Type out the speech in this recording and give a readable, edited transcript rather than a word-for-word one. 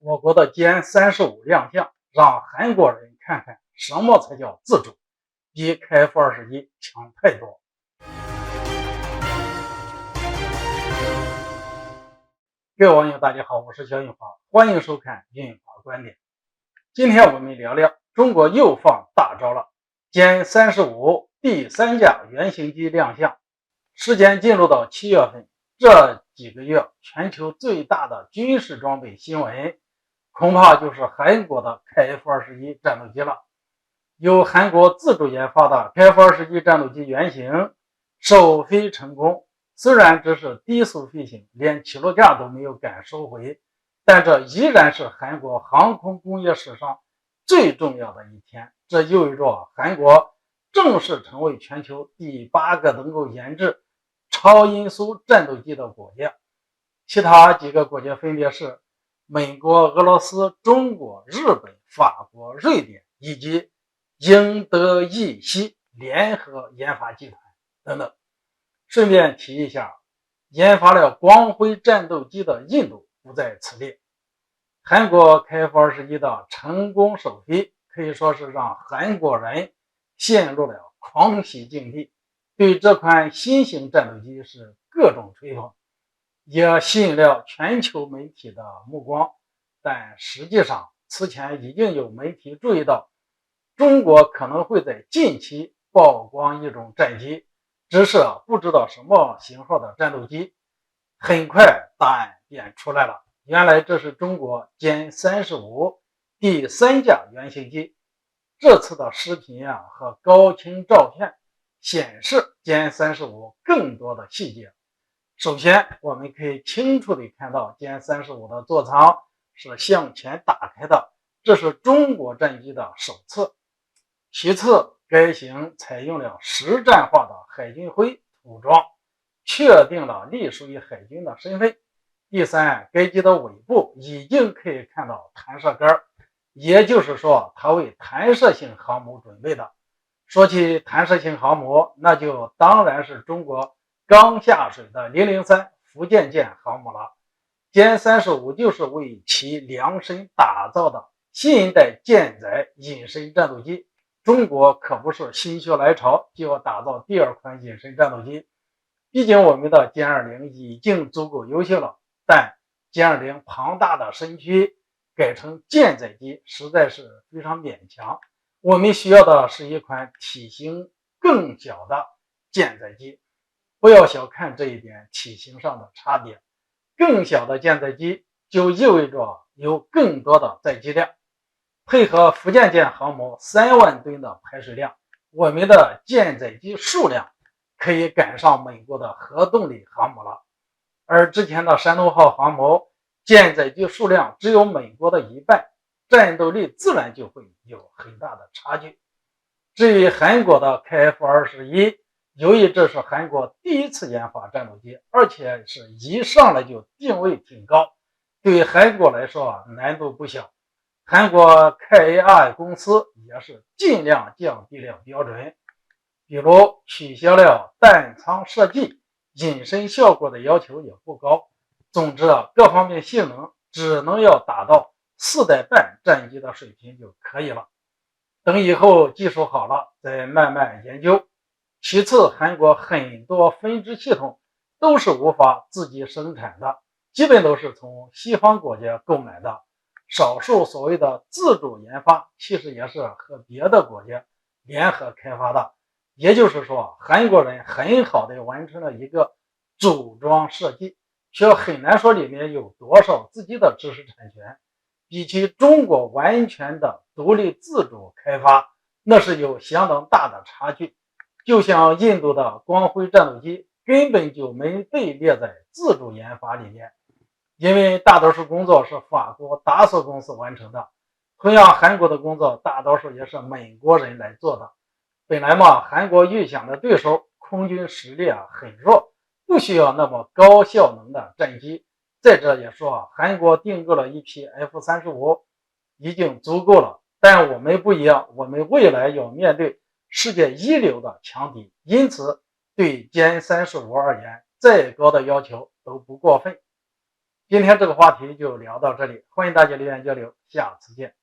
我国的歼-35亮相，让韩国人看看什么才叫自主，比KF-21强太多。各位网友，大家好，我是肖运华，欢迎收看运华观点。今天我们聊聊中国又放大招了，歼-35第3架原型机亮相，时间进入到7月份，这几个月全球最大的军事装备新闻，恐怕就是韩国的KF-21战斗机了。由韩国自主研发的KF-21战斗机原型首飞成功，虽然只是低速飞行，连起落架都没有敢收回，但这依然是韩国航空工业史上最重要的一天。这意味着韩国正式成为全球第8个能够研制超音速战斗机的国家。其他几个国家分别是美国、俄罗斯、中国、日本、法国、瑞典以及英德意西联合研发集团等等。顺便提一下，研发了光辉战斗机的印度不在此列。韩国KF-21的成功首飞可以说是让韩国人陷入了狂喜境地，对这款新型战斗机是各种吹捧，也吸引了全球媒体的目光。但实际上，此前已经有媒体注意到，中国可能会在近期曝光一种战机，只是不知道什么型号的战斗机。很快答案便出来了，原来这是中国歼-35第3架原型机。这次的视频和高清照片显示歼-35更多的细节。首先，我们可以清楚地看到歼-35的座舱是向前打开的，这是中国战机的首次。其次，该型采用了实战化的海军徽涂装，确定了隶属于海军的身份。第三，该机的尾部已经可以看到弹射杆，也就是说它为弹射性航母准备的。说起弹射性航母，那就当然是中国刚下水的003福建舰航母了。歼-35就是为其量身打造的新一代舰载隐身战斗机。中国可不是心血来潮就要打造第2款隐身战斗机，毕竟我们的歼20已经足够优秀了，但歼20庞大的身躯改成舰载机实在是非常勉强，我们需要的是一款体型更小的舰载机。不要小看这一点体型上的差别，更小的舰载机就意味着有更多的载机量。配合福建舰航母3万吨的排水量，我们的舰载机数量可以赶上美国的核动力航母了。而之前的山东号航母舰载机数量只有美国的一半，战斗力自然就会有很大的差距。至于韩国的KF-21，由于这是韩国第一次研发战斗机，而且是一上来就定位挺高，对韩国来说难度不小。韩国 KAI 公司也是尽量降低了标准，比如取消了弹舱设计，隐身效果的要求也不高。总之各方面性能只能要达到4代半战机的水平就可以了。等以后技术好了再慢慢研究。其次，韩国很多分支系统都是无法自己生产的，基本都是从西方国家购买的。少数所谓的自主研发，其实也是和别的国家联合开发的。也就是说，韩国人很好的完成了一个组装设计，却很难说里面有多少自己的知识产权。比起中国完全的独立自主开发，那是有相当大的差距。就像印度的光辉战斗机根本就没被列在自主研发里面，因为大多数工作是法国达索公司完成的。同样，韩国的工作大多数也是美国人来做的。本来嘛，韩国预想的对手空军实力很弱，不需要那么高效能的战机。再者也说，韩国订购了一批 F-35 已经足够了，但我们不一样，我们未来要面对世界一流的强敌，因此对歼-35而言，再高的要求都不过分。今天这个话题就聊到这里，欢迎大家留言交流，下次见。